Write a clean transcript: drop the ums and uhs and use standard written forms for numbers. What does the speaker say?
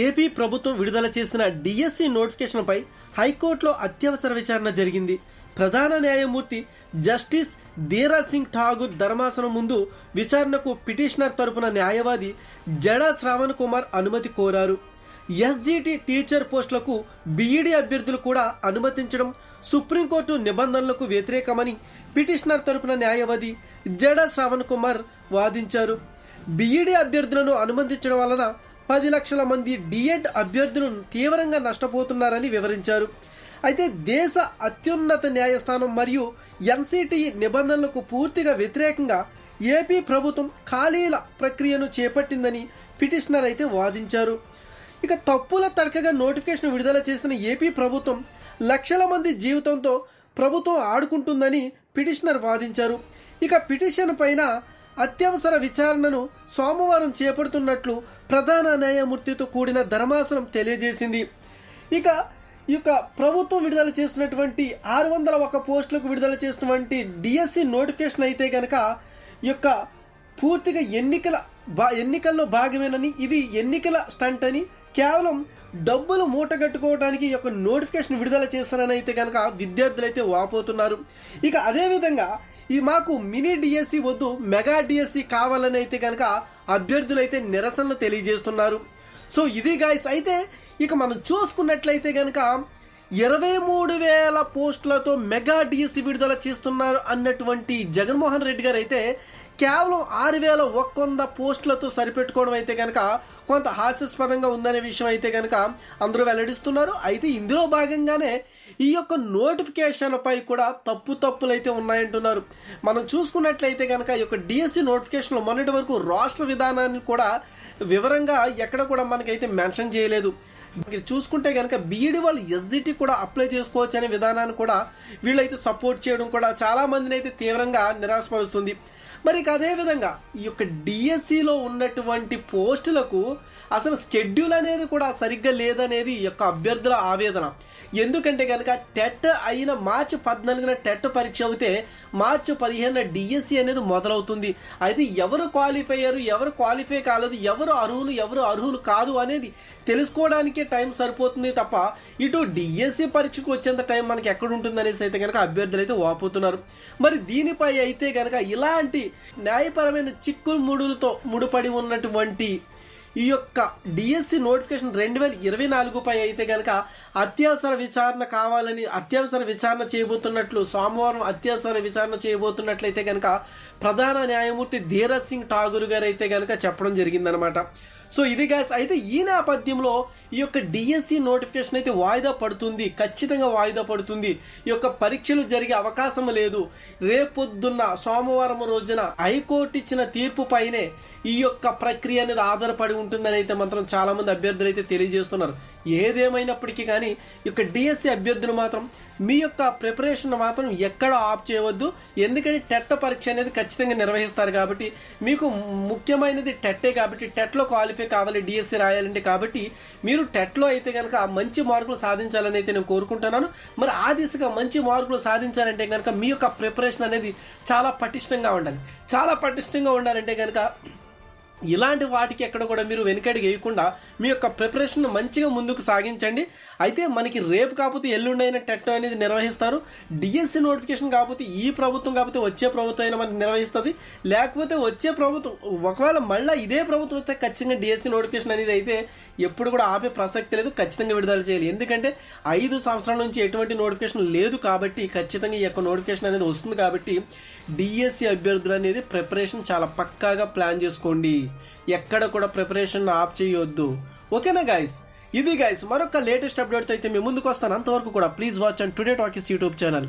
AP ప్రభుత్వం విడుదల చేసిన డిఎస్సి నోటిఫికేషన్పై హైకోర్టులో అత్యవసర విచారణ జరిగింది. ప్రధాన న్యాయమూర్తి జస్టిస్ ధీరా సింగ్ ఠాగూర్ ధర్మాసనం ముందు విచారణకు పిటిషనర్ తరపున న్యాయవాది జడా శ్రావణ్ కుమార్ అనుమతి కోరారు. ఎస్జిటి టీచర్ పోస్టులకు బీఈడీ అభ్యర్థులు కూడా అనుమతించడం సుప్రీంకోర్టు నిబంధనలకు వ్యతిరేకమని పిటిషనర్ తరపున న్యాయవాది జడా శ్రావణ్ కుమార్ వాదించారు. బీఈడీ అభ్యర్థులను అనుమతించడం వలన 10 లక్షల మంది డిఎడ్ అభ్యర్థులు తీవ్రంగా నష్టపోతున్నారని వివరించారు. అయితే దేశ అత్యున్నత న్యాయస్థానం మరియు ఎన్సిటిఈ నిబంధనలకు పూర్తిగా వ్యతిరేకంగా ఏపీ ప్రభుత్వం ఖాళీల ప్రక్రియను చేపట్టిందని పిటిషనర్ అయితే వాదించారు. ఇక తప్పుల తడకగా నోటిఫికేషన్ విడుదల చేసిన ఏపీ ప్రభుత్వం లక్షల మంది జీవితంతో ప్రభుత్వం ఆడుకుంటుందని పిటిషనర్ వాదించారు. ఇక పిటిషన్ పైన అత్యవసర విచారణను సోమవారం చేపడుతున్నట్లు ప్రధాన న్యాయమూర్తితో కూడిన ధర్మాసనం తెలియజేసింది. ఇక ప్రభుత్వం విడుదల చేసినటువంటి 601 పోస్టులకు విడుదల చేసినటువంటి డిఎస్సి నోటిఫికేషన్ అయితే కనుక పూర్తిగా ఎన్నికల్లో భాగమేనని, ఇది ఎన్నికల స్టంట్ అని, కేవలం డబ్బులు మూటగట్టుకోవడానికి నోటిఫికేషన్ విడుదల చేస్తారని అయితే కనుక విద్యార్థులైతే వాపోతున్నారు. ఇక అదేవిధంగా మాకు మినీ డిఎస్సి వద్దు, మెగా డిఎస్సి కావాలని అయితే కనుక అభ్యర్థులైతే నిరసనలు తెలియజేస్తున్నారు. సో ఇది గైస్. అయితే ఇక మనం చూసుకున్నట్లయితే కనుక 23,000 పోస్టులతో మెగా డిఎస్సి విడుదల చేస్తున్నారు అన్నటువంటి జగన్మోహన్ రెడ్డి గారు అయితే కేవలం 6,100 పోస్టులతో సరిపెట్టుకోవడం అయితే కనుక కొంత హాస్యాస్పదంగా ఉందనే విషయం అయితే కనుక అందరూ వెల్లడిస్తున్నారు. అయితే ఇందులో భాగంగానే ఈ నోటిఫికేషన్ పై కూడా తప్పులు అయితే ఉన్నాయంటున్నారు. మనం చూసుకున్నట్లయితే కనుక డిఎస్సి నోటిఫికేషన్లో మొన్నటి వరకు రాష్ట్ర విధానాన్ని కూడా వివరంగా ఎక్కడ కూడా మనకైతే మెన్షన్ చేయలేదు. చూసుకుంటే కనుక బీఈడీ వాళ్ళు ఎస్జిటి కూడా అప్లై చేసుకోవచ్చు అనే విధానాన్ని కూడా వీళ్ళైతే సపోర్ట్ చేయడం కూడా చాలా మందిని అయితే తీవ్రంగా నిరాశపరుస్తుంది. మరి అదేవిధంగా ఈ డిఎస్సిలో ఉన్నటువంటి పోస్టులకు అసలు షెడ్యూల్ అనేది కూడా సరిగ్గా లేదనేది అభ్యర్థుల ఆవేదన. ఎందుకంటే కనుక టెట్ అయిన మార్చి 14న టెట్ పరీక్ష అవుతే మార్చి 15న డిఎస్సి అనేది మొదలవుతుంది. అయితే ఎవరు క్వాలిఫై అయ్యారు, ఎవరు క్వాలిఫై కాలేదు, ఎవరు అర్హులు కాదు అనేది తెలుసుకోవడానికే టైం సరిపోతుంది తప్ప ఇటు డిఎస్సి పరీక్షకు వచ్చేంత టైం మనకి ఎక్కడ ఉంటుంది అనేసి అయితే కనుక అభ్యర్థులు అయితే వాపోతున్నారు. మరి దీనిపై అయితే కనుక ఇలాంటి న్యాయపరమైన చిక్కులు ముడిపడి ఉన్నటువంటి ఈ డిఎస్సి నోటిఫికేషన్ 2024పై అయితే కనుక అత్యవసర విచారణ చేయబోతున్నట్లు సోమవారం అత్యవసర విచారణ చేయబోతున్నట్లయితే కనుక ప్రధాన న్యాయమూర్తి ధీరా సింగ్ ఠాగూర్ గారు అయితే కనుక చెప్పడం జరిగిందనమాట. సో ఇది గైస్. అయితే ఈ నేపథ్యంలో ఈ డిఎస్సి నోటిఫికేషన్ అయితే వాయిదా పడుతుంది, ఖచ్చితంగా వాయిదా పడుతుంది. పరీక్షలు జరిగే అవకాశం లేదు. రేపొద్దున్న సోమవారం రోజున హైకోర్టు ఇచ్చిన తీర్పు పైనే ఈ ప్రక్రియ అనేది ఆధారపడి ఉంటుందని అయితే మాత్రం చాలా మంది అభ్యర్థులు అయితే తెలియజేస్తున్నారు. ఏదేమైనప్పటికీ కానీ డిఎస్సి అభ్యర్థులు మాత్రం మీ ప్రిపరేషన్ మాత్రం ఎక్కడ ఆఫ్ చేయవద్దు. ఎందుకంటే టెట్ పరీక్ష అనేది ఖచ్చితంగా నిర్వహిస్తారు కాబట్టి మీకు ముఖ్యమైనది టెట్టే కాబట్టి టెట్లో క్వాలిఫై కావాలి డిఎస్సి రాయాలంటే. కాబట్టి మీరు టెట్లో అయితే కనుక మంచి మార్కులు సాధించాలని అయితే నేను కోరుకుంటున్నాను. మరి ఆ దిశగా మంచి మార్కులు సాధించాలంటే కనుక మీ ప్రిపరేషన్ అనేది చాలా పటిష్టంగా ఉండాలి. చాలా పటిష్టంగా ఉండాలంటే కనుక ఇలాంటి వాటికి ఎక్కడ కూడా మీరు వెనుకడికి వేయకుండా మీ ప్రిపరేషన్ మంచిగా ముందుకు సాగించండి. అయితే మనకి రేపు కాకపోతే ఎల్లుండైన టెట్ అనేది నిర్వహిస్తారు. డిఎస్సి నోటిఫికేషన్ కాకపోతే ఈ ప్రభుత్వం కాకపోతే వచ్చే ప్రభుత్వం అయినా మనకి నిర్వహిస్తుంది. లేకపోతే వచ్చే ప్రభుత్వం ఒకవేళ మళ్ళీ ఇదే ప్రభుత్వం అయితే ఖచ్చితంగా డిఎస్సి నోటిఫికేషన్ అనేది అయితే ఎప్పుడు కూడా ఆపే ప్రసక్తి లేదు. ఖచ్చితంగా విడుదల చేయాలి. ఎందుకంటే 5 సంవత్సరాల నుంచి ఎటువంటి నోటిఫికేషన్ లేదు కాబట్టి ఖచ్చితంగా ఈ నోటిఫికేషన్ అనేది వస్తుంది. కాబట్టి డిఎస్సి అభ్యర్థులు అనేది ప్రిపరేషన్ చాలా పక్కాగా ప్లాన్ చేసుకోండి. ఎక్కడ కూడా ప్రిపరేషన్ ఆఫ్ చేయొద్దు. ఓకేనా గైస్? ఇది గైస్ మరొక లేటెస్ట్ అప్డేట్ అయితే మేము ముందుకు వస్తాను. అంతవరకు కూడా please watch and today talkies YouTube channel.